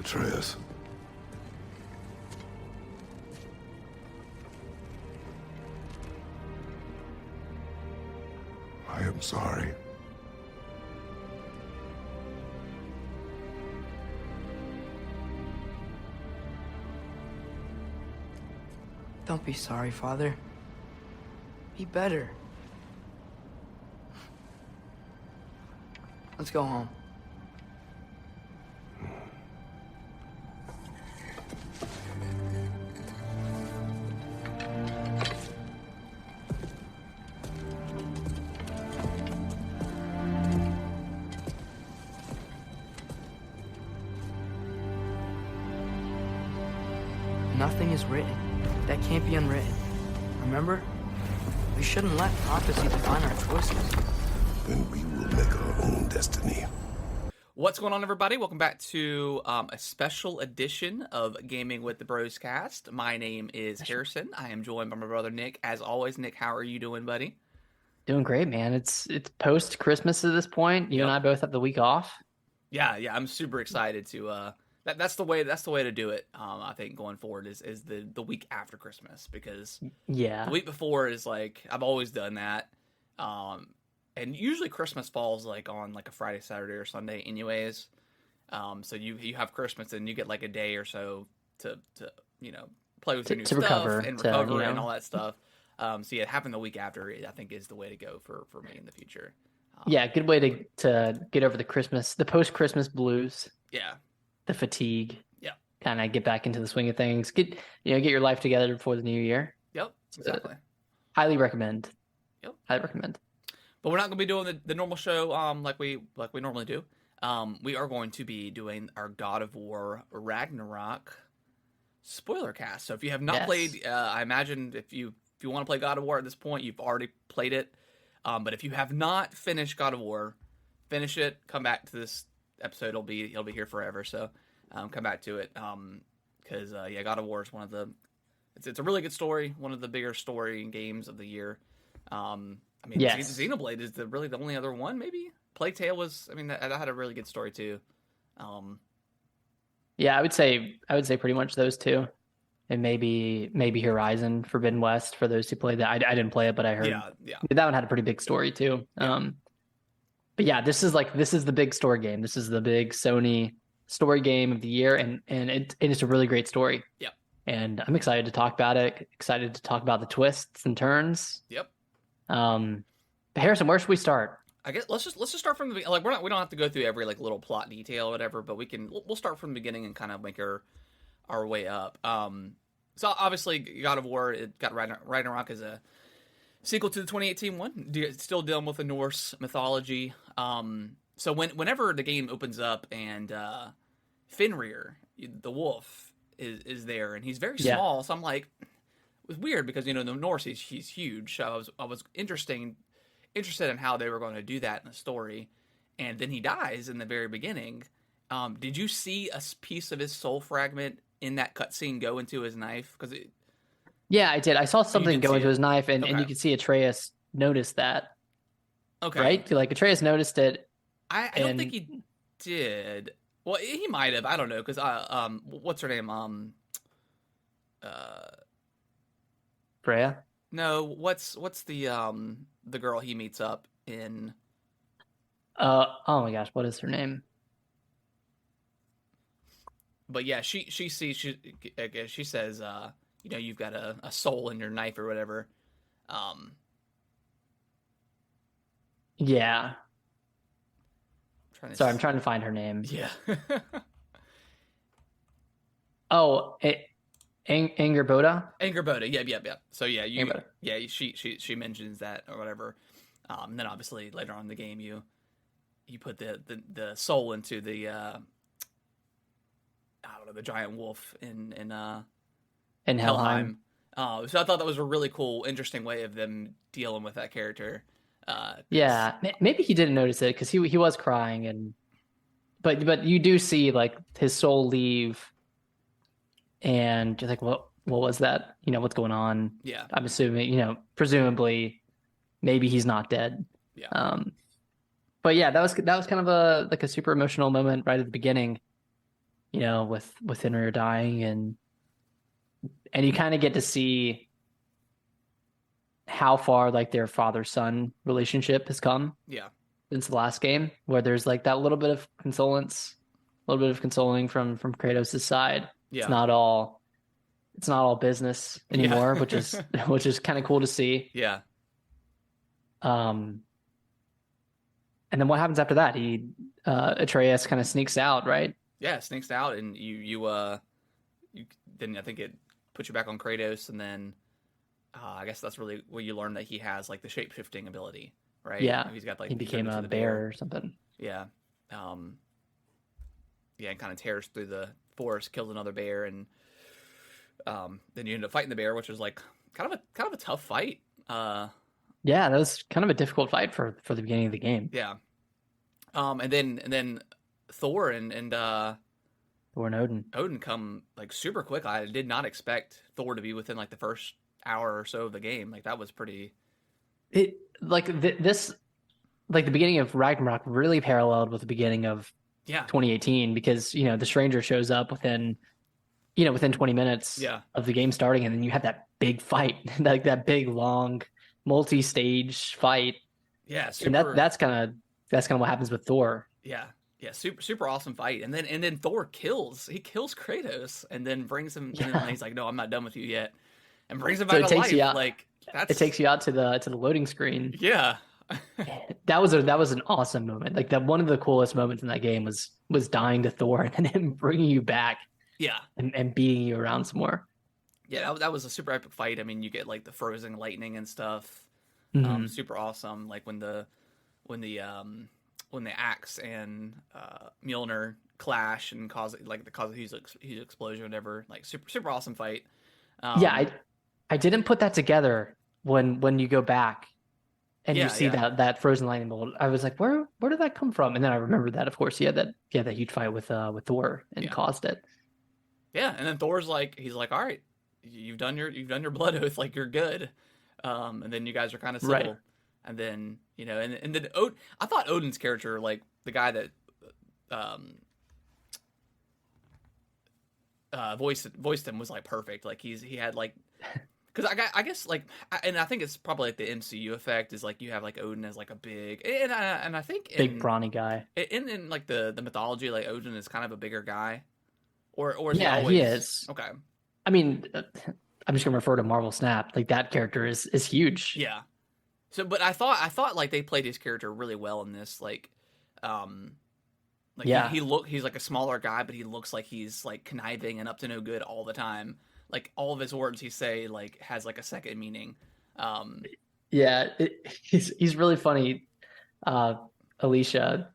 Atreus. I am sorry. Don't be sorry, Father. Be better. Let's go home. Nothing is written that can't be unwritten. Remember? We shouldn't let prophecy define our choices. Then we will make our own destiny. What's going on, everybody? Welcome back to a special edition of Gaming with the Bros Cast. My name is Harrison. I am joined by my brother Nick. As always, Nick, how are you doing, buddy? Doing great, man. It's post Christmas at this point. You and I both have the week off. Yeah, I'm super excited to. That's the way to do it. I think going forward is the week after Christmas, because the week before is like I've always done that. And usually Christmas falls like on like a Friday, Saturday, or Sunday anyways. So you have Christmas and you get like a day or so to play with your new stuff recover and all that stuff. So yeah, having the week after I think is the way to go for me in the future. Good way to get over the post-Christmas blues. Yeah. The fatigue. Yeah. Kind of get back into the swing of things. Get your life together before the new year. Yep. Exactly. Highly recommend. Yep. Highly recommend. But we're not going to be doing the normal show like we normally do. We are going to be doing our God of War Ragnarok Spoilercast. So if you have not played, I imagine if you want to play God of War at this point, you've already played it. But if you have not finished God of War, finish it. Come back to this episode. It'll be here forever. So come back to it because God of War is one of the. It's a really good story. One of the bigger story games of the year. Xenoblade is really the only other one, maybe. Plague Tale was, that had a really good story too. I would say pretty much those two, and maybe Horizon Forbidden West for those who played that. I didn't play it, but I heard that one had a pretty big story too. Yeah. But yeah, this is the big story game. This is the big Sony story game of the year, and it's a really great story. Yeah. And I'm excited to talk about it. Excited to talk about the twists and turns. Yep. Harrison, where should we start? I guess let's just start from the beginning. Like we don't have to go through every like little plot detail or whatever, but we'll start from the beginning and kind of make our way up. So obviously God of War, it got Ragnarok as a sequel to the 2018 one, still dealing with the Norse mythology. So whenever the game opens up and Fenrir, the wolf, is there, and he's very small, so I'm like, it was weird because the Norse he's huge. So I was interested in how they were going to do that in the story, and then he dies in the very beginning. Did you see a piece of his soul fragment in that cutscene go into his knife? Yeah, I did. I saw something go into his knife, and you could see Atreus notice that. Okay. Right? Like Atreus noticed it. I don't think he did. Well, he might have. I don't know, because what's her name? Freya? No, what's the girl he meets up in? Oh my gosh, what is her name? But yeah, she says, you've got a soul in your knife or whatever. Yeah. I'm trying to find her name. Yeah. Angerboda? Angerboda, yeah. So yeah, she mentions that or whatever. And then obviously later on in the game, you put the soul into the the giant wolf in Helheim. So I thought that was a really cool, interesting way of them dealing with that character. Maybe he didn't notice it because he was crying, but you do see like his soul leave, and you're like, what was that? What's going on? Yeah, I'm assuming, presumably, maybe he's not dead. Yeah. But yeah, that was kind of a super emotional moment right at the beginning. you know, with Henry dying, and you kind of get to see how far like their father-son relationship has come Yeah. since the last game, where there's like that little bit of consolence, a little bit of consoling from Kratos' side. Yeah. It's not all business Yeah. anymore, which is which is kind of cool to see. Yeah. Um, and then what happens after that? Atreus kind of sneaks out, right? Yeah, sneaks out, and you then I think it puts you back on Kratos, and then I guess that's really where you learn that he has like the shape shifting ability, right? Yeah, He's got like he he turned became into a the bear or something. Yeah, um, yeah, and kind of tears through the forest, kills another bear, and then you end up fighting the bear, which was like kind of a tough fight. Yeah, that was kind of a difficult fight for the beginning of the game. Yeah, and then Thor and Thor and Odin. Odin come like super quick. I did not expect Thor to be within like the first hour or so of the game. Like that was pretty. It like this like the beginning of Ragnarok really paralleled with the beginning of Yeah, 2018 because you know the stranger shows up within 20 minutes yeah, of the game starting, and then you have that big fight, like that big long multi-stage fight, yeah. and that's kind of what happens with Thor. Yeah, yeah. Super awesome fight. And then Thor kills Kratos, and then brings him. And Yeah. then he's like, "No, I'm not done with you yet," and brings him So back it to takes life. you out. Like that's It takes you out to the loading screen. yeah, That was an awesome moment. Like that, one of the coolest moments in that game was dying to Thor and then him bringing you back yeah. and beating you around some more. Yeah, that was a super epic fight. I mean, you get like the frozen lightning and stuff. Mhm. Super awesome. Like when the axe and Mjolnir clash and cause a huge explosion, or whatever. Like super awesome fight. Yeah, I didn't put that together when you go back and you Yeah, see yeah. that frozen lightning bolt. I was like, where did that come from? And then I remembered that, of course, that huge fight with Thor and Yeah. caused it. Yeah, and then Thor's like, he's like, all right, you've done your blood oath, like you're good. And then you guys are kind of civil, Right. and then and then I thought Odin's character, like the guy that voiced him, was like perfect. Like he had like, because I guess like, and I think it's probably like the MCU effect is like you have like Odin as like a big, and I think Big brawny guy. in like the mythology, like Odin is kind of a bigger guy, or is Yeah, he always he is. okay? I mean, I'm just gonna refer to Marvel Snap. Like that character is huge. Yeah. So, but I thought like they played his character really well in this. Like Yeah. he's like a smaller guy, but he looks like he's like conniving and up to no good all the time. Like all of his words he say like has like a second meaning. Yeah, he's really funny. Alicia,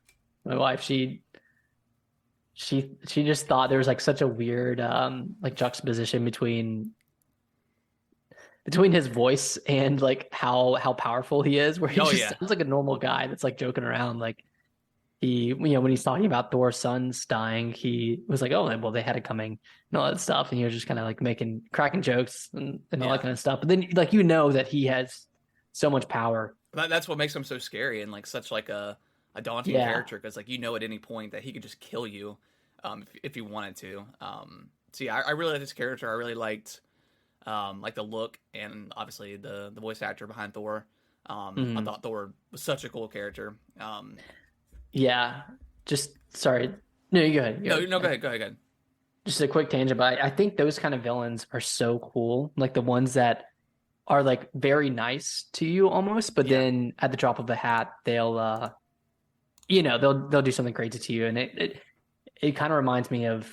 my wife, she just thought there was like such a weird like juxtaposition between his voice and like how powerful he is, where he Oh, just yeah. sounds like a normal guy that's like joking around. Like when he's talking about Thor's sons dying, he was like, "Oh, well, they had it coming," and all that stuff, and he was just kind of like cracking jokes and all Yeah. that kind of stuff. But then like that he has so much power. That's what makes him so scary and like such like a daunting Yeah. character, because like at any point that he could just kill you, if he wanted to. So yeah, I really liked this character. I really liked like the look, and obviously the voice actor behind Thor. I Mhm. thought Thor was such a cool character. Yeah, just sorry. No, you go ahead. No, go ahead, go ahead. Just a quick tangent, but I think those kind of villains are so cool. Like the ones that are like very nice to you almost, but Yeah. then at the drop of a hat, they'll they'll do something crazy to you. And it kind of reminds me of,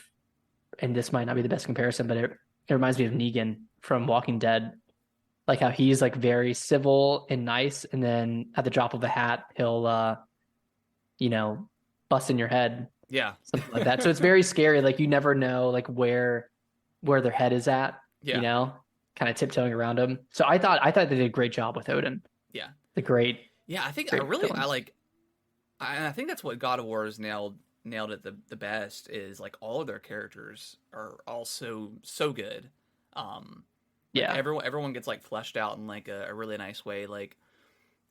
and this might not be the best comparison, but it reminds me of Negan from Walking Dead. Like how he's like very civil and nice, and then at the drop of a hat, he'll bust in your head, Yeah, something like that. So it's very scary. Like you never know like where their head is at, yeah, kind of tiptoeing around them. So I thought they did a great job with Odin. yeah, The great, yeah. I think great I villains. like, and I think that's what God of War has nailed it the best, is like all of their characters are all so good. Like, Yeah. everyone gets like fleshed out in like a really nice way. Like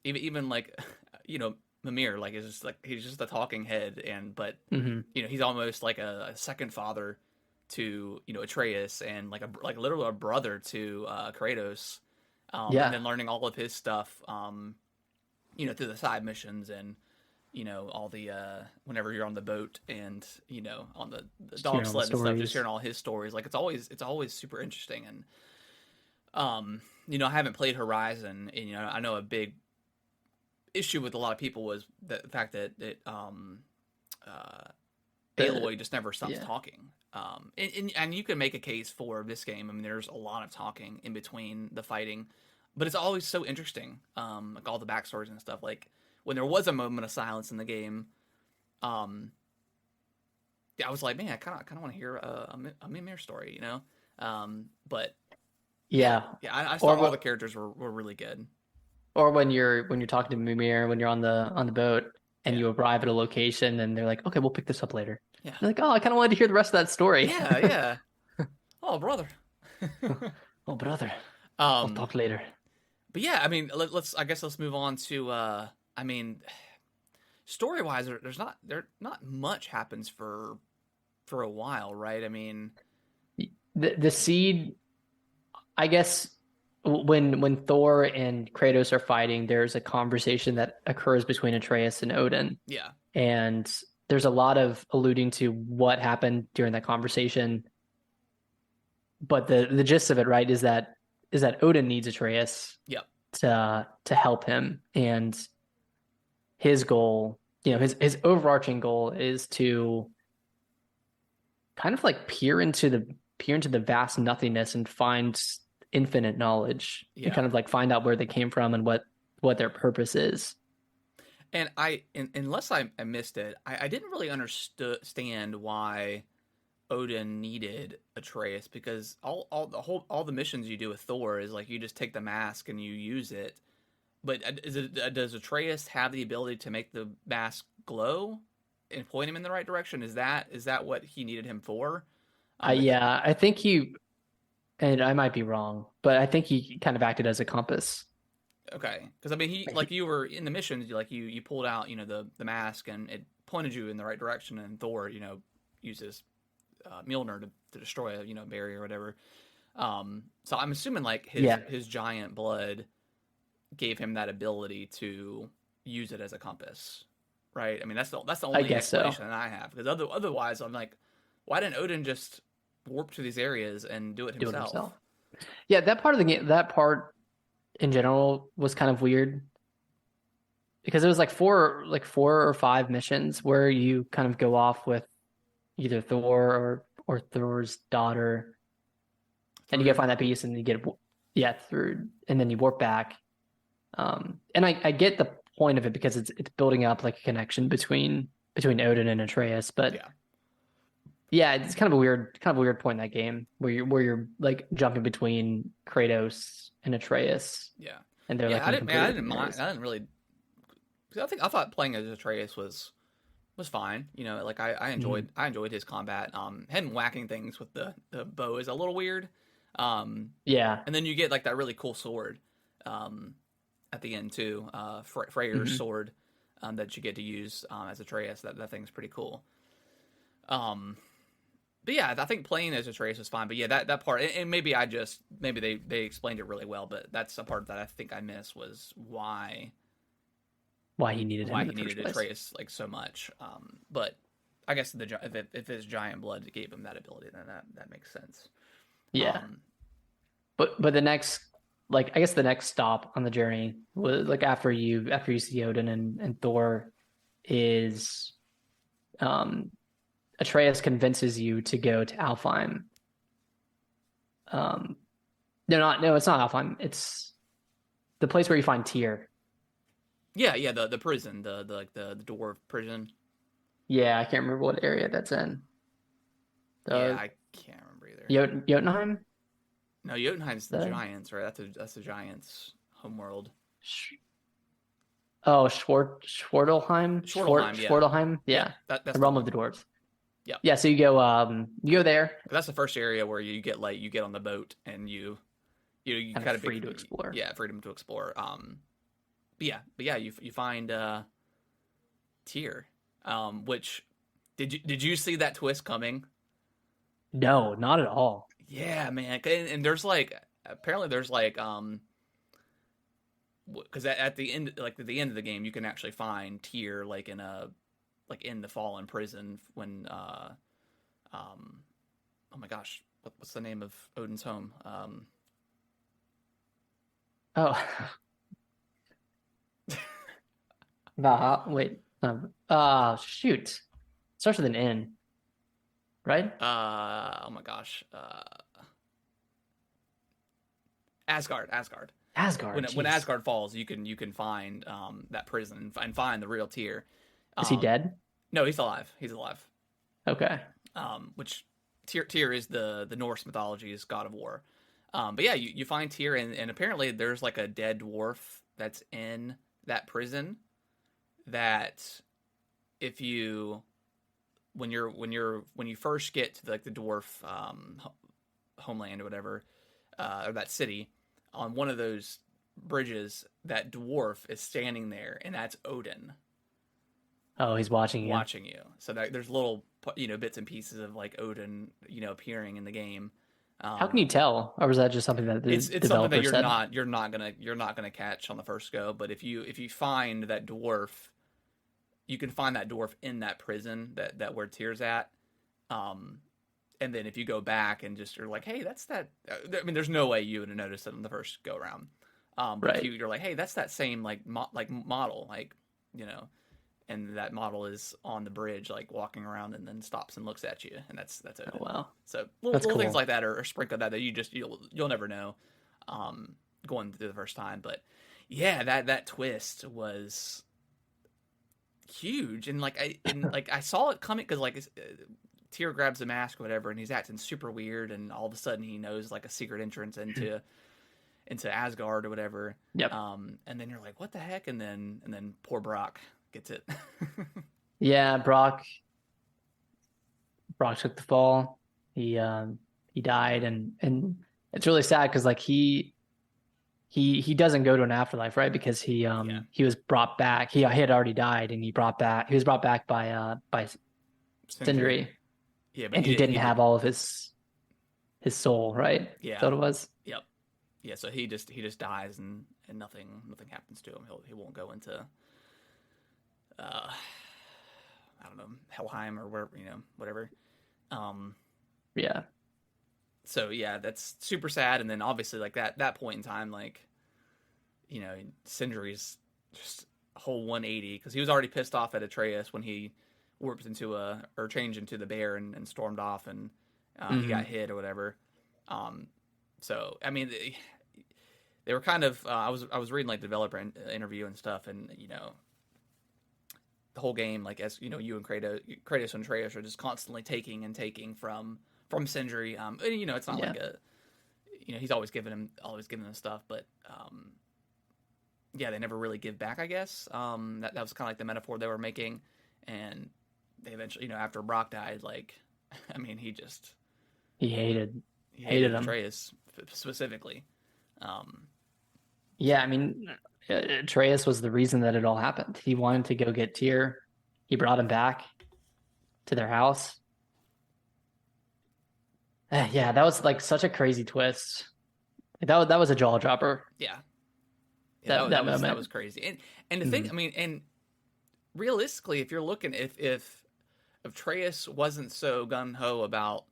even like Mimir, like is just like he's just a talking head, but Hmm. he's almost like a second father to Atreus, and like literally a brother to Kratos, and Yeah, then learning all of his stuff, through the side missions and all the whenever you're on the boat and on the just dog hearing all the sled and stuff, just stories. hearing all his stories. Like it's always super interesting. And I haven't played Horizon, and I know a big issue with a lot of people was the fact that uh, The Aloy just never stops yeah, talking. And you can make a case for this game. I mean, there's a lot of talking in between the fighting, but it's always so interesting. Like all the backstories and stuff. Like when there was a moment of silence in the game, um, yeah, I was like, man, I kind of want to hear a Mimir story, But yeah, yeah. yeah, I just Or thought all the what? characters were really good. Or when you're talking to Mimir when you're on the boat and Yeah, you arrive at a location and they're like, okay, we'll pick this up later. yeah, You're like, oh, I kind of wanted to hear the rest of that story. yeah, yeah. Oh, brother. Oh, brother, we'll um, talk later. but yeah, I mean, I guess let's move on to. I mean, story wise, there's not much happens for a while, right? I mean, The seed, I guess, when Thor and Kratos are fighting, there's a conversation that occurs between Atreus and Odin, yeah, and there's a lot of alluding to what happened during that conversation. But the gist of it, right, is that Odin needs Atreus yep, to help him, and his goal, his overarching goal is to kind of like peer into the vast nothingness and find infinite knowledge and yeah. kind of like find out where they came from and what their purpose is. And unless I missed it, I didn't really understand why Odin needed Atreus, because all the missions you do with Thor is like you just take the mask and you use it. But does Atreus have the ability to make the mask glow and point him in the right direction? Is that what he needed him for? Because Yeah, I think and I might be wrong, but I think he kind of acted as a compass. okay, because I mean he, like, you were in the missions, like you pulled out the mask and it pointed you in the right direction, and Thor uses Mjolnir to destroy a barrier or whatever. So I'm assuming like his Yeah, his giant blood gave him that ability to use it as a compass, right? I mean that's the I only guess so. explanation that I have, because otherwise I'm like, why didn't Odin just warp to these areas and do it Do it himself? himself. Yeah, that part of the game, that part in general was kind of weird because it was like four or five missions where you kind of go off with either Thor or Thor's daughter, and you gotta Through find that piece, and you get yeah through, and then you warp back. And I get the point of it because it's building up like a connection between Odin and Atreus, but yeah, yeah, it's kind of a weird point in that game where you're like jumping between Kratos and Atreus, yeah, and they're yeah. like I in didn't, man, I completely didn't different mind. areas. I didn't really. 'Cause I thought playing as Atreus was fine. Like I Mhm. enjoyed his combat. Him whacking things with the bow is a little weird. Yeah. And then you get like that really cool sword, um, at the end too. Freyr's Hmm. sword, that you get to use as Atreus. That thing's pretty cool. Um, but yeah, I think playing as Atreus was fine. But yeah, that part, and maybe they explained it really well. But that's a part that I think I missed, was Why he needed him why in he the first needed place. Atreus like so much. But I guess if his giant blood gave him that ability, then that makes sense. Yeah. Um, But the next, like, I guess the next stop on the journey was like after you see Odin and Thor is um Atreus convinces you to go to Alfheim. Um no, it's not Alfheim. It's the place where you find Tyr. yeah, the prison, the like the dwarf prison. Yeah, I can't remember what area that's in. Yeah, The I can't remember either. Jotunheim? No, Jotunheim's the The Giants, right? That's the Giants' homeworld. Sh- oh, Schwartelheim, yeah, Schwartelheim. yep. Yeah. That's The the realm of the one. dwarves. Yep. Yeah, so you go there, That's the first area where you get on the boat and you kind kind of of free to explore. yeah, freedom to explore. But yeah, you find Tyr. Which did you see that twist coming? No, not at all. Yeah, man. And there's like apparently there's like because at the end of the game you can actually find Tyr like in the fallen prison when oh my gosh, what's the name of Odin's home? Oh, wait. Shoot. Starts with an N, right? Oh my gosh. Asgard. Asgard. When Jeez. Asgard falls, you can find that prison and find the real Tyr. Is he dead? No, he's alive. He's alive. Okay. Which Tyr is the Norse mythology's god of war. But yeah, you find Tyr and apparently there's like a dead dwarf that's in that prison that if you when you first get to like the dwarf homeland or whatever or that city, on one of those bridges that dwarf is standing there and that's Odin Oh, he's watching you. so there's little bits and pieces of like Odin appearing in the game. How can you tell, or was that just something that the it's something developer that said? you're not gonna catch on the first go, but if you find that dwarf, you can find that dwarf in that prison that where Tyr's at. And then if you go back and just you're like, hey, that's that. I mean, there's no way you would have noticed it on the first go around. But Right. if you're like, hey, that's that same model, and that model is on the bridge, like walking around, and then stops and looks at you, and that's it. Oh, wow. So That's little things cool. like that are sprinkled that you'll never know, going through the first time. But yeah, that twist was huge, and I saw it coming because Tyr grabs the mask or whatever, and he's acting super weird, and all of a sudden he knows like a secret entrance into Asgard or whatever. Yep. And then you're like, what the heck? And then poor Brock gets it. Yeah, Brock took the fall. He died, and it's really sad because like he doesn't go to an afterlife, right? Because he was brought back. He had already died, and he was brought back by Sindri, Yeah, but and he didn't have all of his soul, right? Yeah. Is that what it was? Yep. Yeah, so he just dies and nothing happens to him. He won't go into I don't know, Helheim or where, whatever. Yeah. So yeah, that's super sad. And then obviously like that point in time, like, Sindri's just a whole 180 because he was already pissed off at Atreus when he warped or changed into the bear and stormed off and he got hit or whatever. So I mean, they were kind of I was reading like developer interview and stuff, and the whole game, like, as you and Kratos and Atreus are just constantly taking from Sindri. And, it's not like he's always giving him stuff, but yeah, they never really give back, I guess. That was kind of like the metaphor they were making, and they eventually, after Brock died, like, I mean, he hated him. Atreus specifically. Yeah, I mean, Atreus was the reason that it all happened. He wanted to go get Tyr. He brought him back to their house. Yeah, that was like such a crazy twist. That was a jaw dropper. Yeah. That was crazy. And the thing, I mean, and realistically, if you're looking, if Atreus wasn't so gung ho about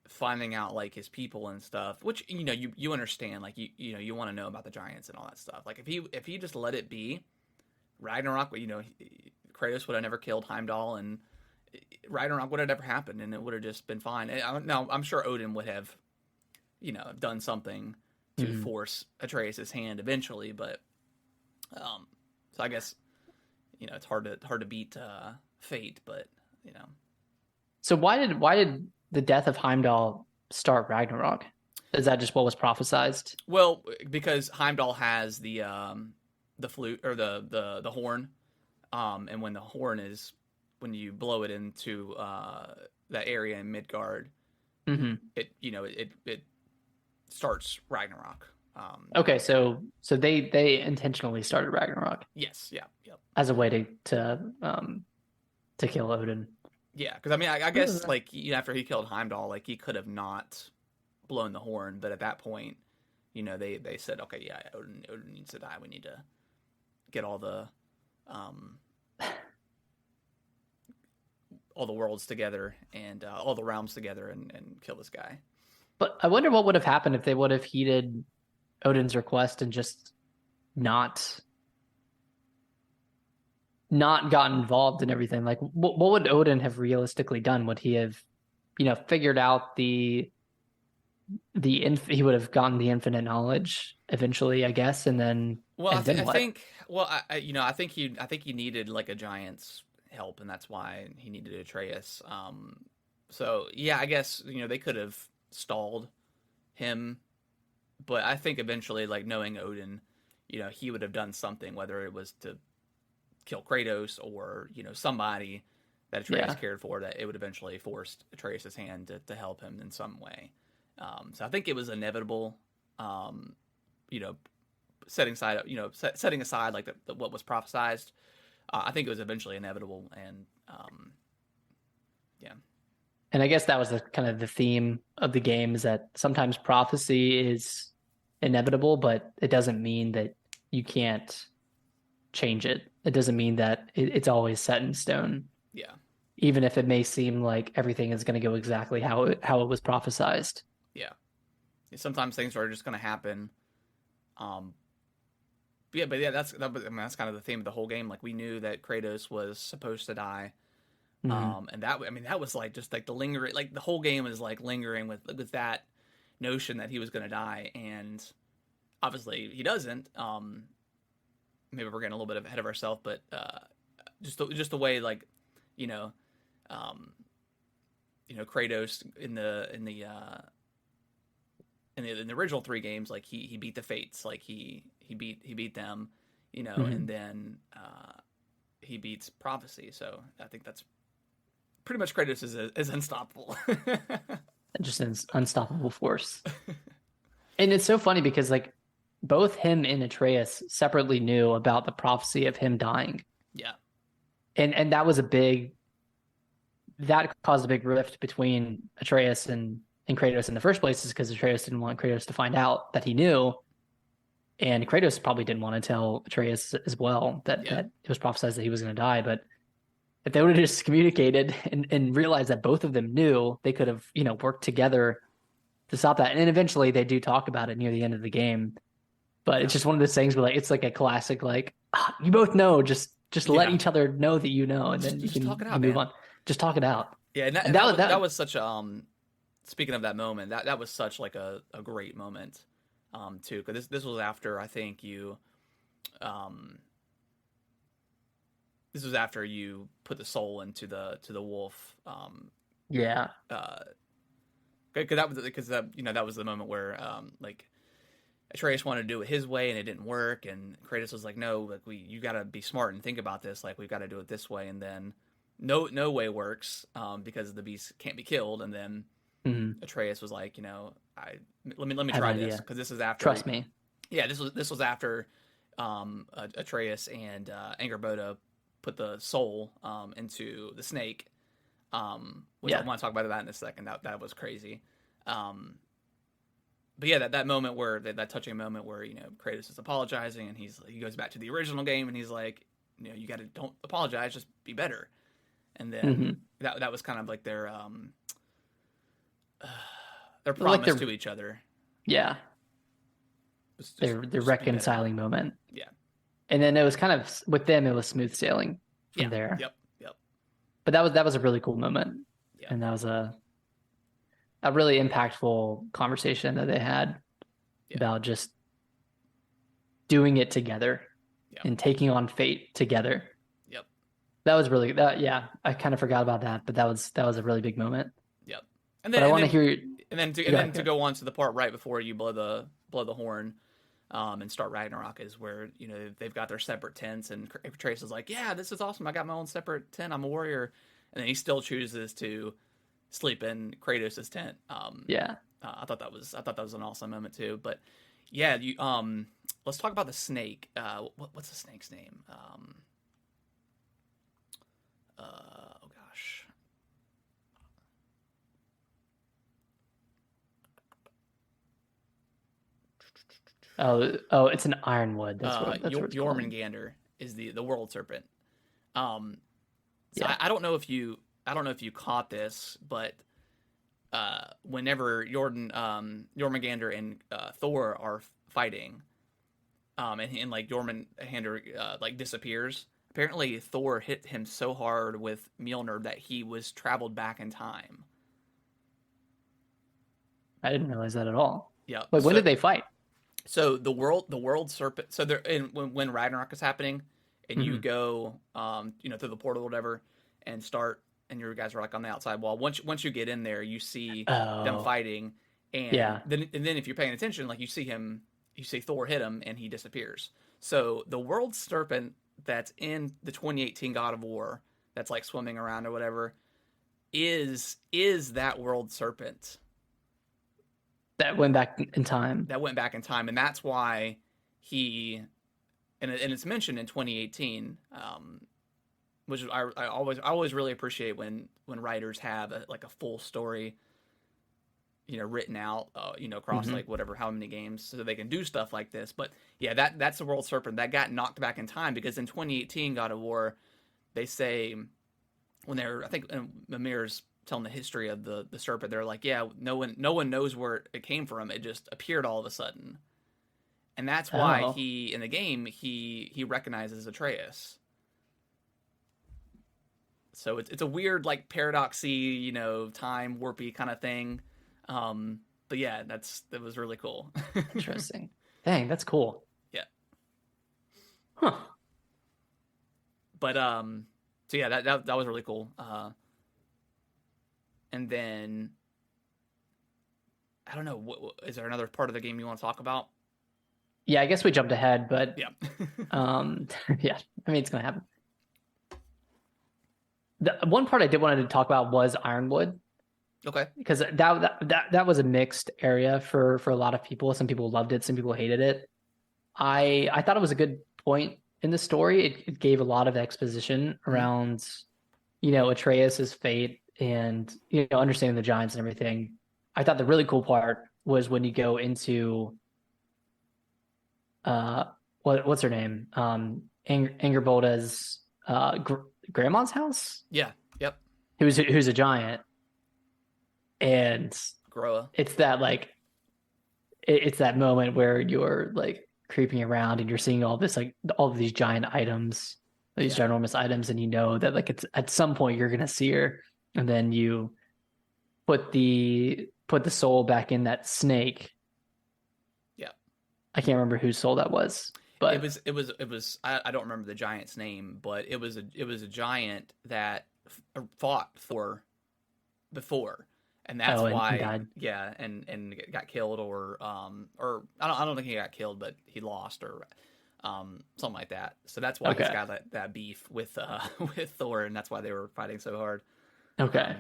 finding out like his people and stuff, which you understand, like you want to know about the giants and all that stuff. Like if he just let it be, Ragnarok, Kratos would have never killed Heimdall, and Ragnarok would have never happened, and it would have just been fine. Now I'm sure Odin would have, done something to force Atreus' hand eventually, but so I guess it's hard to beat fate, but So why did the death of Heimdall start Ragnarok? Is that just what was prophesized? Well, because Heimdall has the flute or the horn, and when you blow it into that area in Midgard, it starts Ragnarok. Okay, so they intentionally started Ragnarok Yes, yeah, yep. as a way to kill Odin. Yeah, because I mean, I guess like after he killed Heimdall, like he could have not blown the horn, but at that point, they said, okay, yeah, Odin needs to die. We need to get um, all the worlds together and all the realms together and kill this guy. But I wonder what would have happened if they would have heeded Odin's request and just not gotten involved in everything. Like, what would Odin have realistically done? Would he have, figured out he would have gotten the infinite knowledge eventually, I guess, and then Well, and then I what? think, well, I think he needed like a giant's help, and that's why he needed Atreus. So yeah, I guess they could have stalled him, but I think eventually, like knowing Odin, he would have done something, whether it was to kill Kratos or somebody that Atreus cared for, that it would eventually force Atreus' hand to help him in some way. So I think it was inevitable. You know, setting aside setting aside like what was prophesized. I think it was eventually inevitable, and yeah. And I guess that was the kind of the theme of the game, is that sometimes prophecy is inevitable, but it doesn't mean that you can't change it. It doesn't mean that it's always set in stone. Yeah. Even if it may seem like everything is going to go exactly how it was prophesized. Yeah. Sometimes things are just going to happen. That's kind of the theme of the whole game. Like, we knew that Kratos was supposed to die. And that was like just like the lingering, like the whole game is like lingering with that notion that he was going to die, and obviously he doesn't. Maybe we're getting a little bit ahead of ourselves, but just the way, like, Kratos in the original three games, like he beat the Fates, like he beat them, and then he beats prophecy. So I think that's pretty much Kratos is unstoppable. Just an unstoppable force. And it's so funny because like both him and Atreus separately knew about the prophecy of him dying. Yeah. And that caused a big rift between Atreus and Kratos in the first place, is because Atreus didn't want Kratos to find out that he knew. And Kratos probably didn't want to tell Atreus as well that it was prophesied that he was going to die. But if they would have just communicated and realized that both of them knew, they could have, worked together to stop that. And then eventually they do talk about it near the end of the game. But it's just one of those things where, like, it's like a classic, like, you both know, just let each other know that you know, and then you can talk it out, move on. Just talk it out. Yeah, and that was such a speaking of that moment, that was such like a great moment, too, because this was after, I think, this was after you put the soul into the wolf. Yeah. Because that was the moment where like Atreus wanted to do it his way and it didn't work, and Kratos was like, no, like you got to be smart and think about this, like we've got to do it this way, and then no way works because the beast can't be killed, and then Atreus was like, let me try this, because this is after, trust me. Yeah, this was after Atreus and Angerboda put the soul into the snake, which I want to talk about that in a second. That was crazy. But yeah, that moment where that touching moment where Kratos is apologizing, and he goes back to the original game, and he's like, you got to, don't apologize, just be better. And then that was kind of like their promise to each other. Yeah, their reconciling moment. Yeah, and then it was kind of, with them, it was smooth sailing from there. Yep. But that was a really cool moment, and that was a really impactful conversation that they had about just doing it together and taking on fate together. Yep. That was really I kind of forgot about that, but that was a really big moment. Yep. And then I want to hear, and then to go on to the part right before you blow the horn, and start Ragnarok, is where they've got their separate tents, and Trace is like, yeah, this is awesome, I got my own separate tent, I'm a warrior, and then he still chooses to sleep in Kratos' tent. I thought that was an awesome moment too. But Yeah, you let's talk about the snake. What's the snake's name? Oh gosh. Oh, it's an ironwood. That's what it's called. Jormungandr is the world serpent. Um, so Yeah. I I don't know if you caught this, but whenever Jormungandr and Thor are fighting, and like Jormungandr like disappears. Apparently, Thor hit him so hard with Mjolnir that he was traveled back in time. I didn't realize that at all. Yeah. Wait, when did they fight? So the world serpent. So there, when Ragnarok is happening, and you go, through the portal or whatever, and start, and your guys are like on the outside wall. Once you get in there, you see them Oh, fighting, and yeah. then if you're paying attention, like you see Thor hit him, and he disappears. So the world serpent that's in the 2018 God of War, that's like swimming around or whatever, is that world serpent That went back in time. that went back in time, and that's why he and it's mentioned in 2018, which I always really appreciate when writers have like a full story, written out, across like whatever how many games, so they can do stuff like this. But yeah, that's the world serpent that got knocked back in time, because in 2018 God of War, they say when they're, I think Mimir's telling the history of the serpent, they're like, yeah, no one knows where it came from. It just appeared all of a sudden, and that's why Oh. he in the game he recognizes Atreus. So it's a weird like paradoxy, time warpy kind of thing. But yeah, that was really cool. Interesting. Dang, that's cool. Yeah. Huh. But so yeah, that was really cool. And then I don't know, is there another part of the game you want to talk about? Yeah, I guess we jumped ahead, but Yeah. yeah, I mean it's gonna happen. The one part I did wanted to talk about was Ironwood, Okay. because that was a mixed area for a lot of people. Some people loved it, some people hated it. I thought it was a good point in the story. It gave a lot of exposition around, Atreus's fate and understanding the giants and everything. I thought the really cool part was when you go into what's her name? Angerboda's grandma's house, Yeah. Yep. who's a giant, and Groa. it's that like it's that moment where you're like creeping around and you're seeing all this, like all of these giant items, these ginormous items, and you know that like it's at some point you're gonna see her, and then you put the soul back in that snake. Yeah. I can't remember whose soul that was, but It was I don't remember the giant's name, but it was a giant that fought for before. And that's and why, died. yeah, and got killed, or I don't think he got killed, but he lost, or something like that. So that's why he's Okay. got that beef with with Thor, and that's why they were fighting so hard. Okay.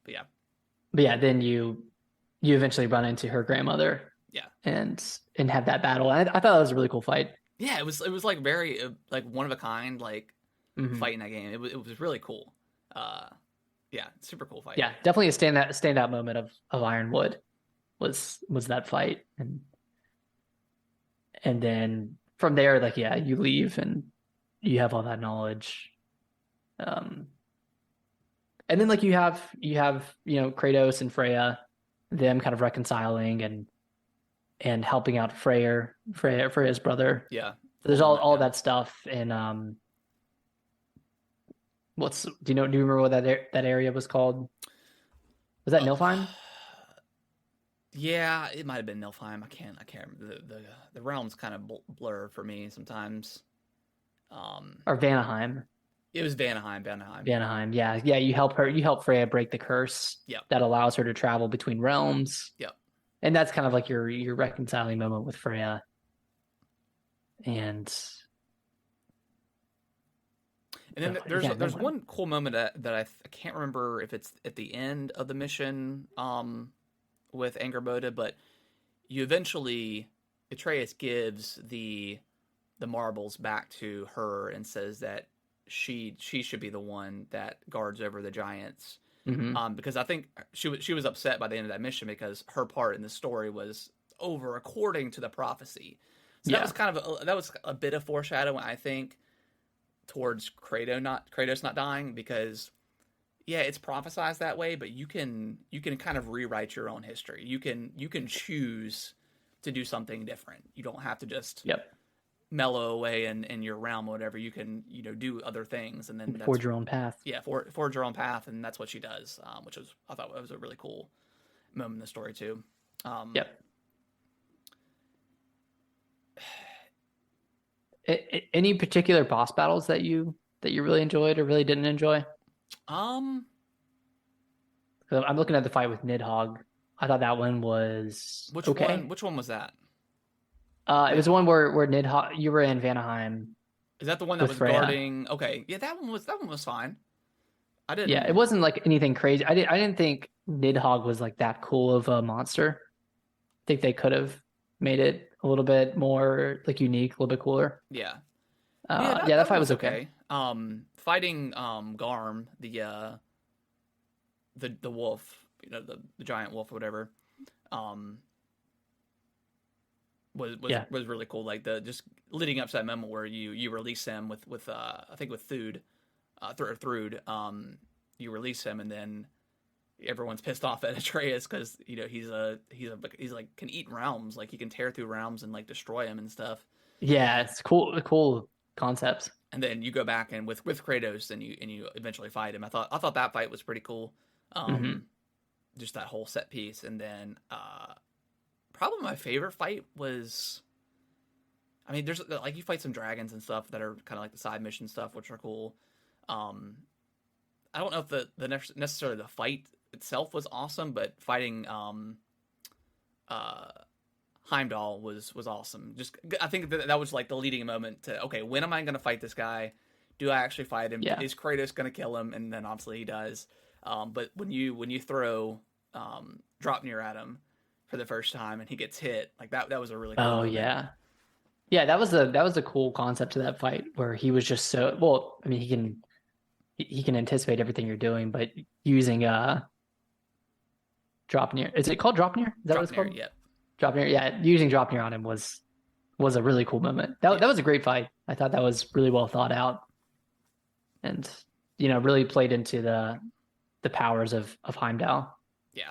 But yeah, But yeah, then you eventually run into her grandmother yeah, and have that battle. I thought that was a really cool fight. yeah. It was like very like one of a kind, like Mhm. fight in that game. It was really cool. Yeah, super cool fight. Yeah, definitely a standout moment of Ironwood was that fight, and then from there, like, yeah, you leave and you have all that knowledge, and then like you have Kratos and Freya, them kind of reconciling and helping out Freya's brother. Yeah. There's Full on all yeah. that stuff, and do you remember what that area was called? Was that Nilfheim? Yeah, it might have been Nilfheim. I can't remember. The realms kind of blur for me sometimes. Or Vanaheim? It was Vanaheim. Vanaheim, yeah. You help Freya break the curse. Yep. That allows her to travel between realms. Yep. And that's kind of like your reconciling moment with Freya. And then yeah, there's one cool moment that I can't remember if it's at the end of the mission with Angerboda, but you eventually Atreus gives the marbles back to her and says that she should be the one that guards over the giants. Because I think she was upset by the end of that mission because her part in the story was over according to the prophecy. So that was kind of that was a bit of foreshadowing, I think, towards Kratos not dying, because it's prophesized that way, but you can kind of rewrite your own history. You can choose to do something different. You don't have to just mellow away in your realm or whatever. You can do other things and then forge your own path. Yeah, forge your own path, and that's what she does, which I thought was a really cool moment in the story too. Any particular boss battles that you really enjoyed or really didn't enjoy? I'm looking at the fight with Nidhogg. I thought that one was okay. Which one was that? It was the one where Nidhogg, you were in Vanaheim. Is that the one that was Freya. guarding? Okay, yeah, that one was fine. I didn't. Yeah, it wasn't like anything crazy. I didn't think Nidhogg was like that cool of a monster. I think they could have made it a little bit more like unique, a little bit cooler. Yeah. That fight was okay. Fighting Garm, the wolf, the giant wolf or whatever, was really cool. Like just leading up to that moment where you release him with I think with Thud, Thrud, you release him, and then everyone's pissed off at Atreus because he's like can eat realms, like he can tear through realms and like destroy them and stuff. Yeah, it's cool concepts. And then you go back and with Kratos and you eventually fight him. I thought that fight was pretty cool. Just that whole set piece. And then probably my favorite fight was, I mean, there's like you fight some dragons and stuff that are kind of like the side mission stuff, which are cool. I don't know if the necessarily the fight itself was awesome, but fighting Heimdall was awesome. Just I think that was like the leading moment to, okay, when am I going to fight this guy? Do I actually fight him? Yeah. Is Kratos going to kill him? And then obviously he does. But when you throw Draupnir at him for the first time and he gets hit, like that was a really cool moment. Yeah, that was a cool concept to that fight where he was just so, well, I mean, he can anticipate everything you're doing, but using Draupnir. Is it called Draupnir? Is that what it's called? Yeah. Draupnir, yeah. Using Draupnir on him was a really cool moment. That was a great fight. I thought that was really well thought out, and really played into the powers of Heimdall. Yeah,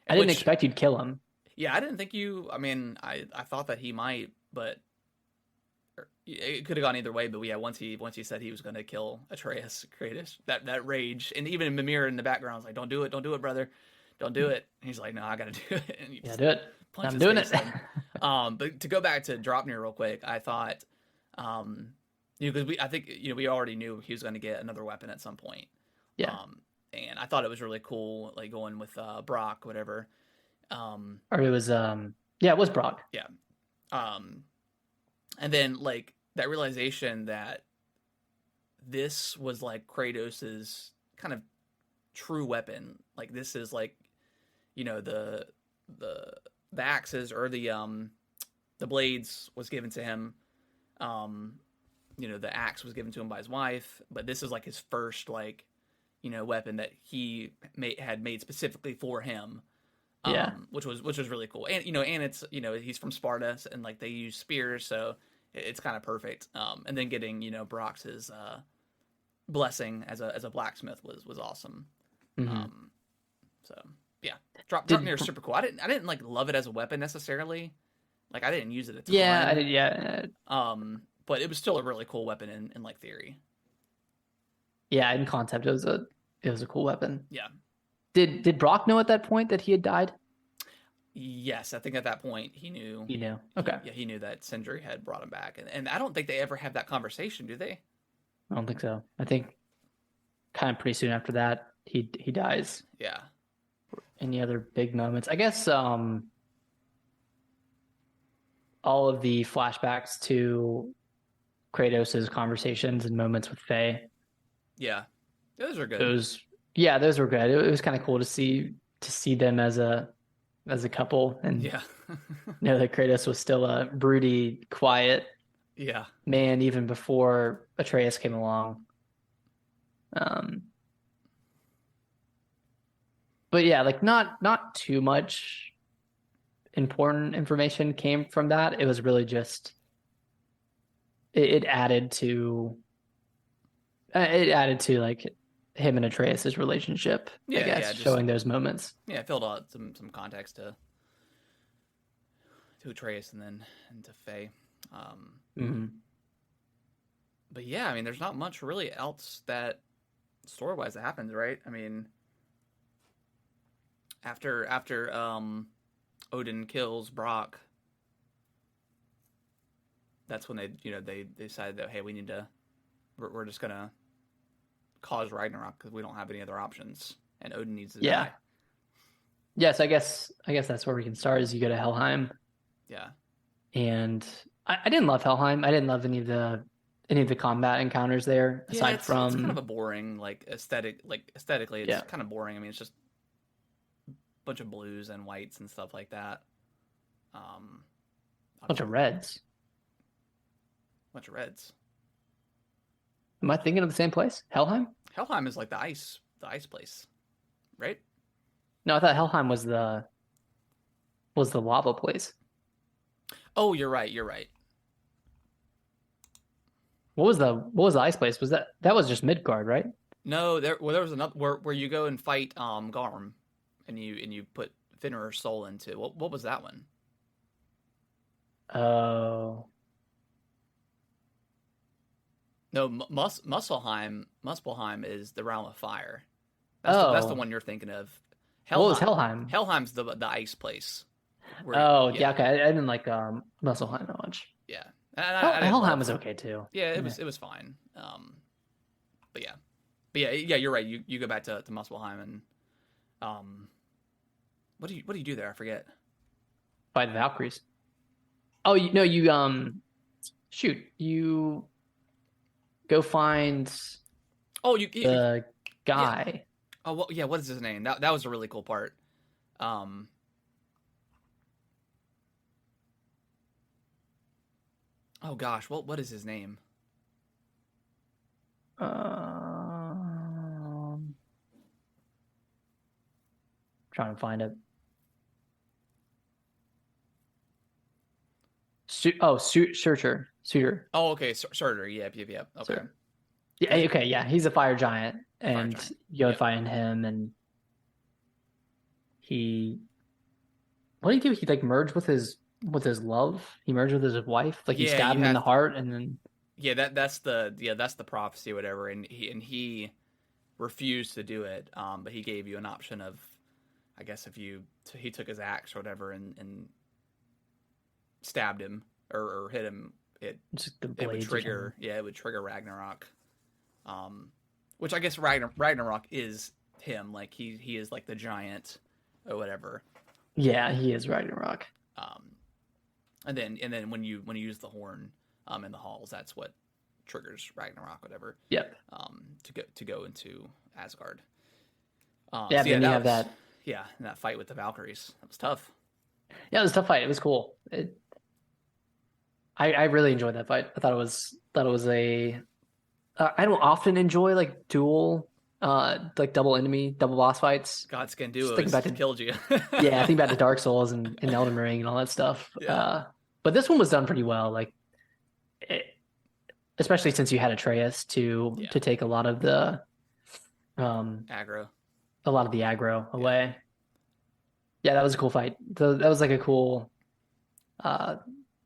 I didn't expect you'd kill him. Yeah, I didn't think you. I mean, I thought that he might, but it could have gone either way. But yeah, once he said he was going to kill Atreus, Kratos, that rage, and even Mimir in the background was like, "Don't do it, brother, don't do it." And he's like, "No, I got to do it." And yeah, do it. I'm doing it. But to go back to Draupnir real quick, I thought, because I think we already knew he was going to get another weapon at some point. Yeah. And I thought it was really cool, like going with Brock, whatever. Or it was it was Brock. Yeah. And then like that realization that this was like Kratos's kind of true weapon. Like this is like, the axes or the blades was given to him. The axe was given to him by his wife, but this is like his first like, weapon that he had made specifically for him. Which was really cool. And and it's he's from Sparta and like they use spears, so it's kind of perfect. And then getting Brock's blessing as a blacksmith was awesome. So yeah, Draupnir is super cool. I didn't like love it as a weapon necessarily. Like I didn't use it a ton. Yeah, I did. Yeah. But it was still a really cool weapon in like theory. Yeah, in concept, it was a cool weapon. Yeah. Did Brock know at that point that he had died? Yes, I think at that point he knew. He knew. Okay. He knew that Sindri had brought him back, and I don't think they ever have that conversation, do they? I don't think so. I think kind of pretty soon after that he dies. Yeah. Any other big moments? I guess all of the flashbacks to Kratos' conversations and moments with Faye. Yeah, those are good. Those were good. It was kind of cool to see them as a as a couple, and Yeah. that Kratos was still a broody, quiet Yeah. man even before Atreus came along. Um, but yeah, like not too much important information came from that. It was really just it added to like him and Atreus's relationship, I Yeah, guess, yeah, just showing those moments. yeah, filled out some context to Atreus and then into Faye. Hmm. But yeah, I mean, there's not much really else that story wise that happens, right? I mean, after Odin kills Brock, that's when they decided that hey, we need to we're just gonna cause Ragnarok because we don't have any other options, and Odin needs to Yeah. die. Yes, I guess that's where we can start. Is you go to Helheim, Yeah, and I didn't love Helheim. I didn't love any of the combat encounters there, yeah, aside it's kind of a from boring aesthetically, it's yeah, kind of boring. I mean, it's just a bunch of blues and whites and stuff like that. Um, bunch of reds. bunch of reds. Am I thinking of the same place? Helheim? Helheim is like the ice place, right? No, I thought Helheim was the lava place. Oh, you're right. You're right. What was the ice place? That was just Midgard, right? No, there was another where you go and fight Garm, and you put Fenrir's soul into what was that one? Oh, No, Muspelheim is the realm of fire. That's the oh, one you're thinking of. what was Helheim Helheim? Helheim's the ice place. Oh, Yeah, yeah, okay. I didn't like Muspelheim that much. yeah. And I didn't Helheim love. was okay too. Yeah, Yeah. it was fine. But yeah, yeah. You're right. You go back to Muspelheim and what do you do there? I forget. By the Valkyries. Oh, no, shoot, you go find Oh, you the yeah. guy. Oh, well, yeah. What is his name? That was a really cool part. Um, oh gosh, what is his name? Trying to find it. Suitor. Oh, okay, Surtur. Yep. Okay, So yeah, okay, yeah, he's a fire giant, Fire and Giant. you go Yep. find him, and he, what did he do? He like merged with his love. He merged with his wife. Like he Yeah, stabbed you him in have the heart, and then yeah that's the prophecy or whatever, and he refused to do it. But he gave you an option of, I guess if you he took his axe or whatever and stabbed him or hit him, just the it would blades. trigger it would trigger Ragnarok. Which I guess Ragnarok is him, like he is like the giant or whatever. Yeah, he is Ragnarok. Um, and then when you use the horn in the halls, that's what triggers Ragnarok, whatever. Yep. To go into Asgard. Yeah, so then you have was, that. Yeah, and that fight with the Valkyries. That was tough. Yeah, it was a tough fight. It was cool. I really enjoyed that fight. I thought it was a. I don't often enjoy like dual, like double boss fights. Godskin Just Duo thinking back to killed you. yeah, I think back to Dark Souls and Elden Ring and all that stuff. Yeah. But this one was done pretty well. Like, especially since you had Atreus to take a lot of the Aggro. aggro away. Yeah, that was a cool fight. That was like a cool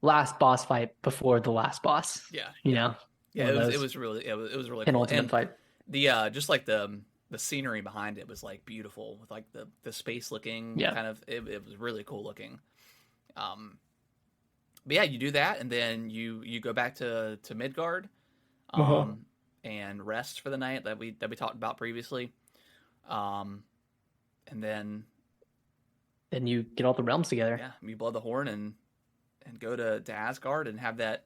last boss fight before the last boss. Yeah. You know. Yeah, One of it those was really cool. penultimate And fight. the just like the scenery behind it was like beautiful with like the space looking kind of it was really cool looking. But yeah, you do that and then you go back to Midgard and rest for the night that we talked about previously. And then you get all the realms together. yeah, you blow the horn and go to Asgard and have that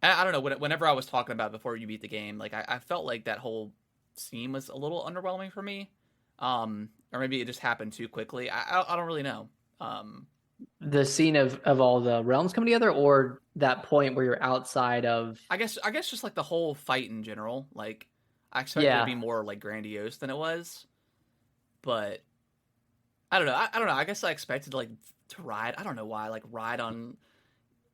I don't know. Whenever I was talking about before you beat the game, like I felt like that whole scene was a little underwhelming for me. Or maybe it just happened too quickly. I don't really know. The scene of all the realms coming together, or that point where you're outside of. I guess just like the whole fight in general. Like I expected it to be Yeah. more like grandiose than it was, but I don't know. I don't know. I guess I expected like to ride. I don't know why. Like ride on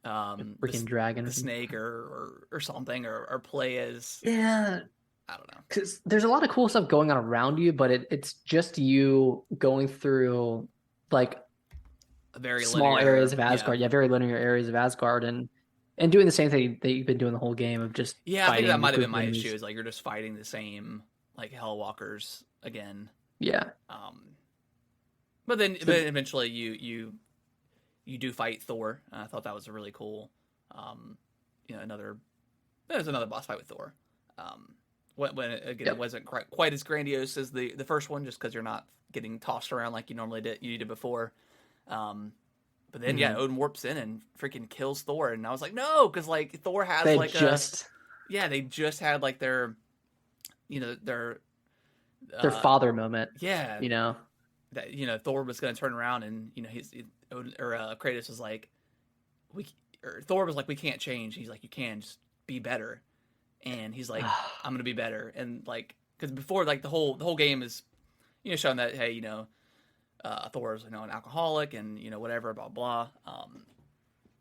Freaking dragon or the something. snake or something or play as Yeah, I don't know. because there's a lot of cool stuff going on around you, but it's just you going through like A very small linear, areas of Asgard. Yeah, very linear areas of Asgard, and doing the same thing that you've been doing the whole game of just Yeah, I think fighting that a might have group been of my enemies. issue. Is like you're just fighting the same like Hellwalkers again. Yeah, But then So- but eventually you do fight Thor. I thought that was a really cool. There's another boss fight with Thor. When again Yep. it wasn't quite as grandiose as the first one, just because you're not getting tossed around like you did before. But then yeah, Odin warps in and freaking kills Thor, and I was like, no, because like Thor has they like just they just had like their their father moment. yeah You know, Thor was going to turn around and Kratos was like Thor was like, we can't change. He's like, you can just be better, and he's like, I'm going to be better, and like because before like the whole game is showing that hey Thor's an alcoholic and whatever blah blah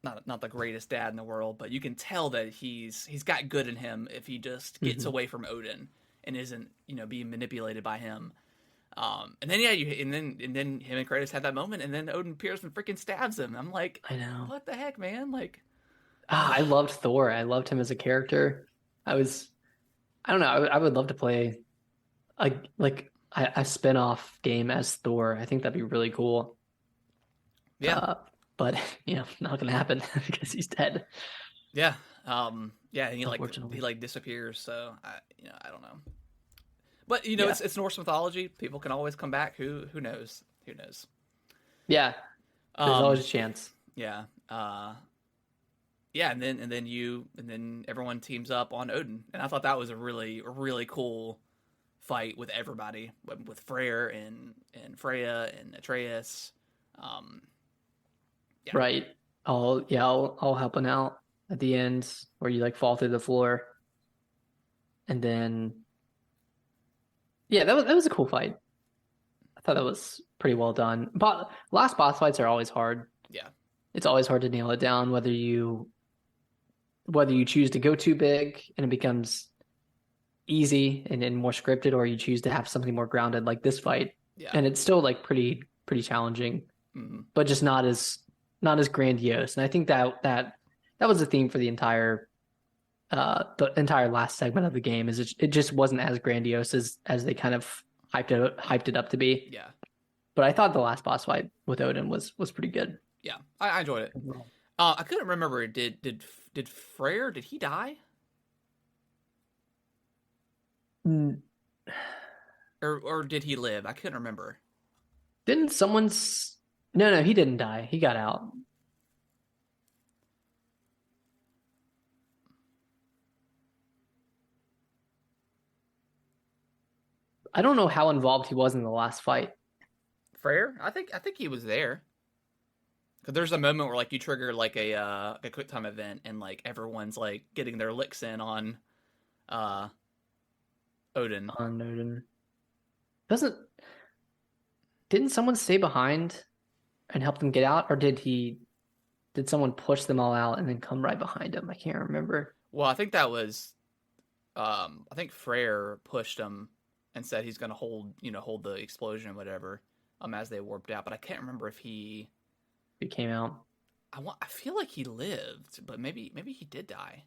not the greatest dad in the world, but you can tell that he's got good in him if he just gets away from Odin and isn't being manipulated by him. And then and then him and Kratos had that moment, and then Odin appears and freaking stabs him. I'm like, I know. what the heck, man? Like, I loved Thor. I loved him as a character. I don't know. I would love to play a spin-off game as Thor. I think that'd be really cool. yeah, But not gonna happen because he's dead. yeah, yeah. And Unfortunately. he like disappears. So I don't know. But Yeah. it's Norse mythology. People can always come back. Who knows? Who knows? Yeah, there's always a chance. Yeah. Yeah, and then everyone teams up on Odin, and I thought that was a really cool fight with everybody, with Freyr and Freya and Atreus. Yeah. Right. I'll helping out at the end where you like fall through the floor, and then that was a cool fight. I thought that was pretty well done. But last boss fights are always hard. Yeah. It's always hard to nail it down whether you choose to go too big and it becomes easy and more scripted, or you choose to have something more grounded like this fight. Yeah. And it's still like pretty challenging, but just not as grandiose. And I think that was the theme for the entire last segment of the game. Is it just wasn't as grandiose as they kind of hyped it up to be. Yeah. But I thought the last boss fight with Odin was pretty good. Yeah. I enjoyed it. I couldn't remember. Did Freyr, did he die? Mm, Or did he live? I couldn't remember. Didn't someone's No, he didn't die. He got out. I don't know how involved he was in the last fight. Freyr? I think he was there. Cause there's a moment where like you trigger like a quick time event and like everyone's like getting their licks in on Odin. On Odin. Didn't someone stay behind and help them get out, or did someone push them all out and then come right behind him? I can't remember. Well, I think that was I think Freyr pushed him and said he's gonna hold the explosion or whatever as they warped out, but I can't remember if he Came out. I feel like he lived, but maybe he did die.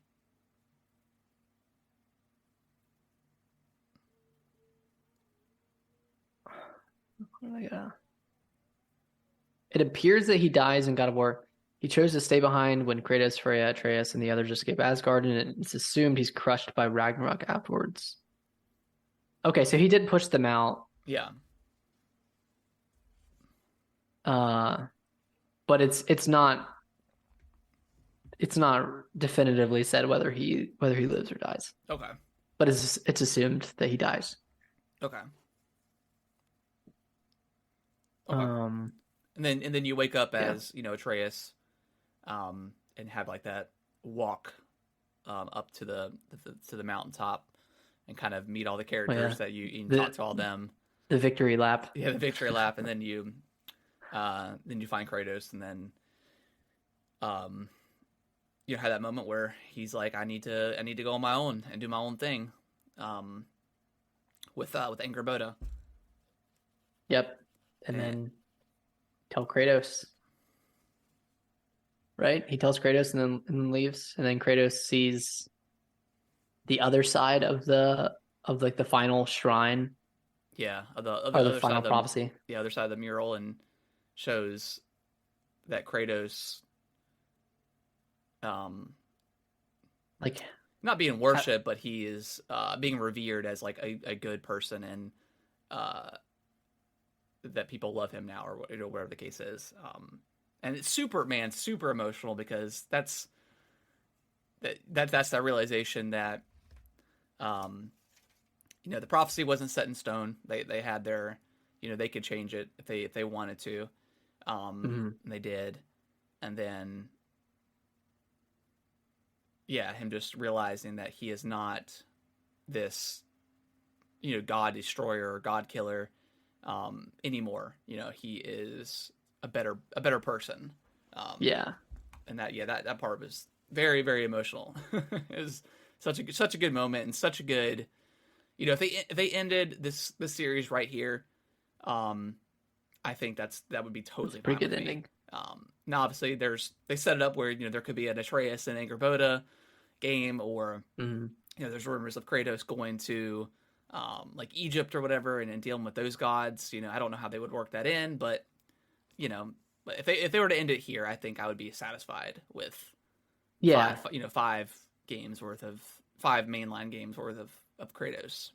It appears that he dies in God of War. He chose to stay behind when Kratos, Freya, Atreus, and the others escape Asgard, and it's assumed he's crushed by Ragnarok afterwards. Okay, so he did push them out. Yeah. But it's not definitively said whether he lives or dies. Okay. But it's assumed that he dies. Okay. Okay. Um, And then you wake up Yeah. as Atreus, and have like that walk up to the mountaintop and kind of meet all the characters yeah. that you The talk to all them. the victory lap. Yeah, the victory lap, and then you find Kratos, and then you have that moment where he's like, I need to go on my own and do my own thing, with Angerboda. Yep. And And- then tell Kratos. Right? He tells Kratos and then leaves. And then Kratos sees the other side of like the final shrine Yeah, of or the other side final of prophecy. the other side of the mural, and shows that Kratos, Like not being worshipped, but he is being revered as like a good person, and that people love him now, or whatever the case is. And it's super emotional, because that's that realization that the prophecy wasn't set in stone. They had their, they could change it if they wanted to, and they did. And then him just realizing that he is not this god destroyer or god killer anymore. He is a better person. yeah. And that part was very, very emotional. It was such a good moment, and such a good, if they ended this series right here, I think that would be totally Pretty fine good with me. ending. Now obviously they set it up where there could be an Atreus and Angerboda game, or there's rumors of Kratos going to like Egypt or whatever, and dealing with those gods. I don't know how they would work that in, but but if they were to end it here, I think I would be satisfied with Yeah. five games worth of 5 mainline games worth of Kratos.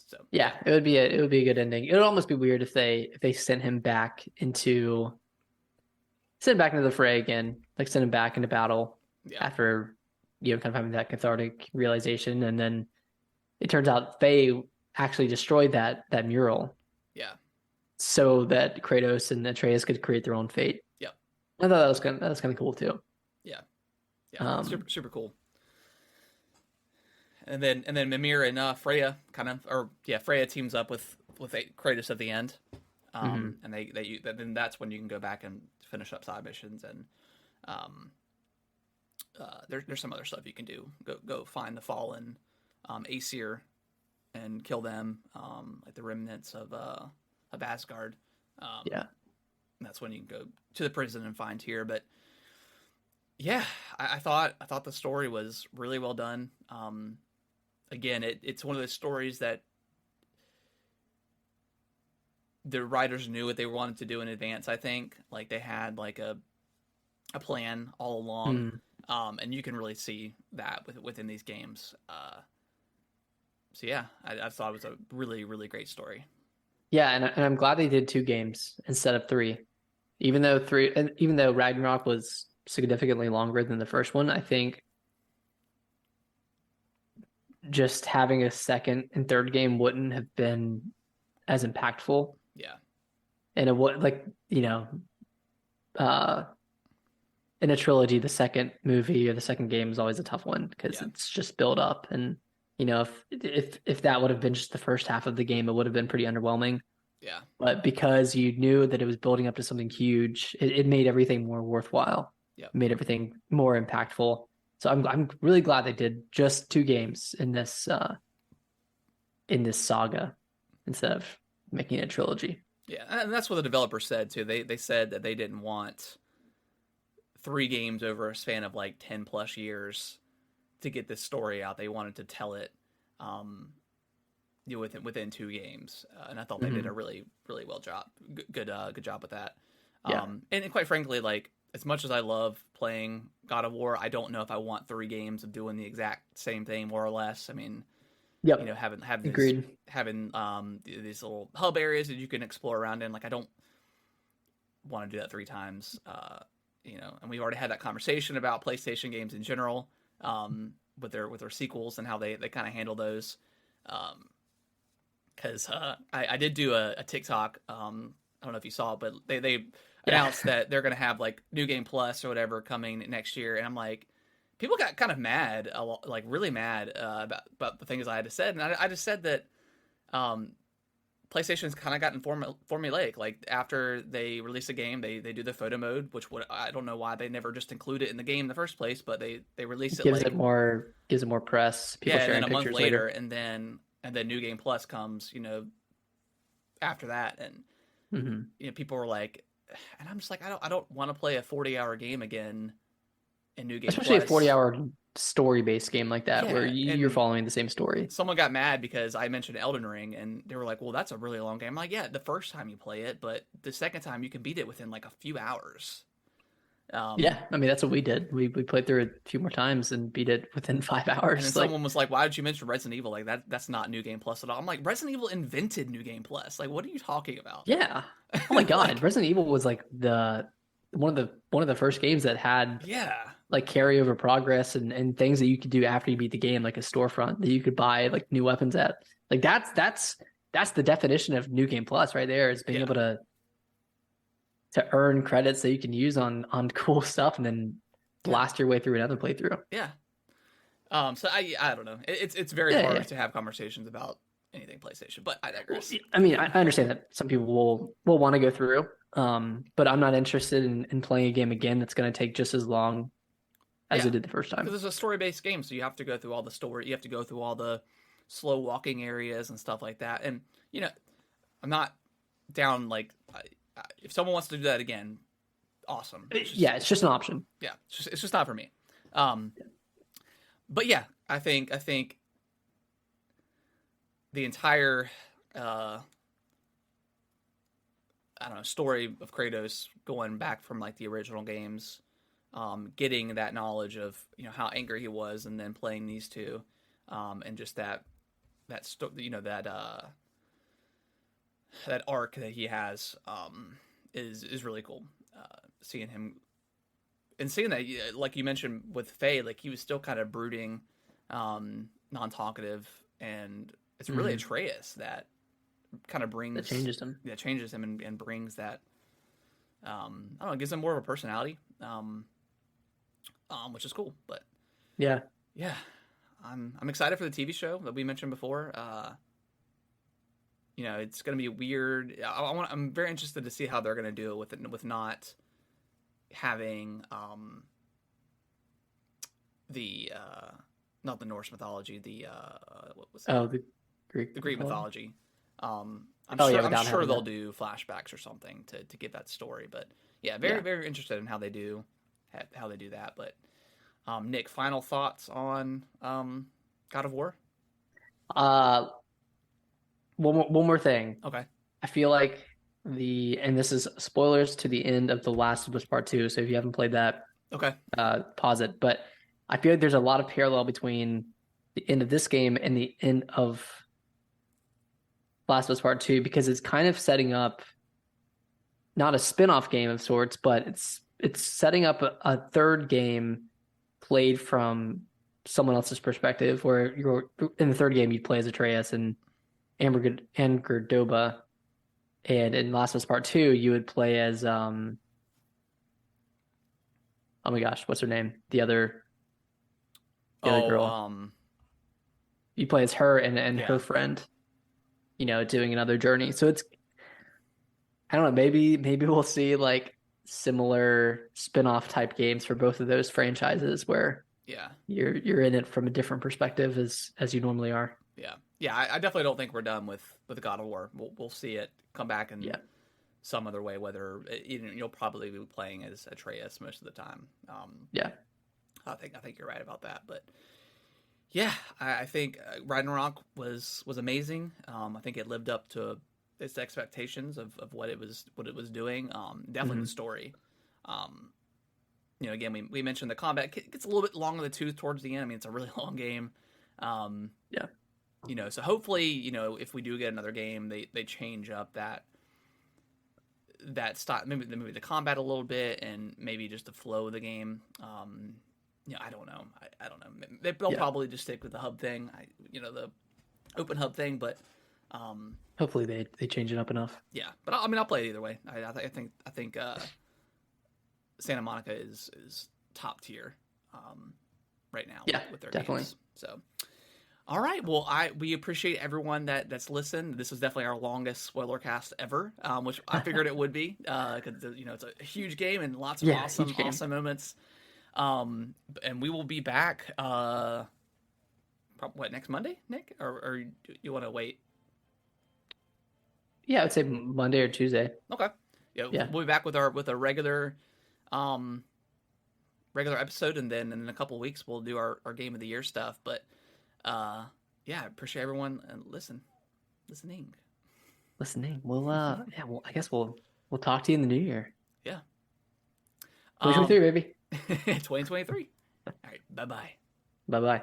So Yeah, it would be a good ending. It would almost be weird if they sent back into the fray again, like send him back into battle yeah, after kind of having that cathartic realization, and then it turns out they actually destroyed that mural yeah, so that Kratos and Atreus could create their own fate. yeah, I thought that was kind of cool too. yeah. Super cool. And then Mimir and Freya Freya teams up with Kratos at the end, and then that's when you can go back and finish up side missions, and there's some other stuff you can do. Go find the fallen Aesir and kill them, like the remnants of Asgard. Yeah. And that's when you can go to the prison and find Tyr. But yeah, I thought the story was really well done. Again, it's one of those stories that the writers knew what they wanted to do in advance. I think like they had like a plan all along, and you can really see that within these games. So yeah, I thought it was a really, really great story. Yeah, and I'm glad they did 2 games instead of 3. Even though Ragnarok was significantly longer than the first one, I think just having a second and third game wouldn't have been as impactful. Yeah. And it would in a trilogy, the second movie or the second game is always a tough one because it's just build up. And if that would have been just the first half of the game, it would have been pretty underwhelming. Yeah. But because you knew that it was building up to something huge, it made everything more worthwhile. Yeah. It made everything more impactful. So I'm really glad they did just 2 games in this saga instead of making it a trilogy. Yeah, and that's what the developer said too. They said that they didn't want 3 games over a span of like 10 plus years to get this story out. They wanted to tell it within 2 games, and I thought they did a really, really well job. Good job with that. Yeah. And quite frankly, like as much as I love playing God of War, I don't know if I want 3 games of doing the exact same thing more or less. I mean, Yep. having these little hub areas that you can explore around in. Like I don't want to do that 3 times. And we've already had that conversation about PlayStation games in general, with their sequels and how they kind of handle those. God, because I did do a TikTok. I don't know if you saw it, but they announced that they're gonna have like New Game Plus or whatever coming next year, and I'm like, people got kind of mad, like really mad about the things I had said, and I just said that PlayStation's kind of gotten formulaic. Like after they release a game, they do the photo mode, which I don't know why they never just include it in the game in the first place, but they release it gives like it more press. People and sharing then a month pictures later, and then New Game Plus comes, after that, and people were like, and I'm just like, I don't want to play a 40-hour game again in New Game especially Plus. a 40-hour story-based game like that, where you're and following the same story. Someone got mad because I mentioned Elden Ring, and they were like, well, that's a really long game. I'm like, yeah, the first time you play it, but the second time you can beat it within like a few hours. Yeah, I mean, that's what we did. We played through it a few more times and beat it within 5 hours. And then someone was like, why did you mention Resident Evil? Like that's not New Game Plus at all. I'm like, Resident Evil invented New Game Plus. Like, what are you talking about? Yeah. Oh my god, Resident Evil was like one of the first games that had like carryover progress and things that you could do after you beat the game, like a storefront that you could buy like new weapons at. Like that's the definition of New Game Plus right there, is being able to earn credits that you can use on cool stuff and then blast your way through another playthrough. Yeah. So I don't know. It's very hard to have conversations about anything PlayStation, but I digress. I mean, I understand that some people will want to go through, but I'm not interested in playing a game again that's going to take just as long as it did the first time. Because it's a story-based game, so you have to go through all the story. You have to go through all the slow walking areas and stuff like that. And I'm not down like if someone wants to do that again, awesome. It's just an option. Yeah, it's just not for me. But yeah, I think the entire story of Kratos going back from like the original games, getting that knowledge of how angry he was, and then playing these two, and just that arc that he has is really cool. Seeing him and seeing that, like you mentioned with Faye, like he was still kind of brooding, non-talkative, and it's really Atreus that kind of brings that changes him. Yeah, changes him and brings that. I don't know, gives him more of a personality, which is cool. But yeah, I'm excited for the TV show that we mentioned before. It's going to be weird. I'm very interested to see how they're going to do it with not having not the Norse mythology, what was that? Oh, the Greek mythology. I'm sure they'll do flashbacks or something to get that story. But yeah, very interested in how they do that. But Nick, final thoughts on God of War? One more thing. Okay. I feel like and this is spoilers to the end of The Last of Us Part 2, so if you haven't played that, okay, pause it. But I feel like there's a lot of parallel between the end of this game and the end of Last of Us Part 2, because it's kind of setting up not a spin-off game of sorts, but it's setting up a third game played from someone else's perspective, where you're in the third game you play as Atreus and Angerdoba, and in Last of Us Part 2 you would play as oh my gosh, what's her name? The other girl. You play as her and her friend, doing another journey. So it's, I don't know, maybe we'll see like similar spin-off type games for both of those franchises, where you're in it from a different perspective as you normally are. I definitely don't think we're done with God of War. We'll see it come back in some other way, whether you'll probably be playing as Atreus most of the time. I think you're right about that. But yeah, I think Ragnarok was amazing. I think it lived up to its expectations of what it was doing. Definitely the story. Again, we mentioned the combat gets a little bit long in the tooth towards the end. I mean, it's a really long game. So hopefully, if we do get another game, they change up that style, maybe the combat a little bit, and maybe just the flow of the game. I don't know. They'll probably just stick with the hub thing, the open hub thing. But Hopefully they change it up enough. Yeah, but I'll play it either way. I think Santa Monica is top tier right now. Yeah, with their definitely. games. So, all right. Well, we appreciate everyone that's listened. This was definitely our longest spoiler cast ever, which I figured it would be because it's a huge game and lots of awesome moments. And we will be back. Next Monday, Nick, or you want to wait? Yeah, I would say Monday or Tuesday. Okay. Yeah, we'll be back with our regular episode, and then in a couple of weeks we'll do our game of the year stuff. But I appreciate everyone listening. Well, I guess we'll talk to you in the new year. Yeah. 2023, baby. 2023. All right. Bye-bye. Bye-bye.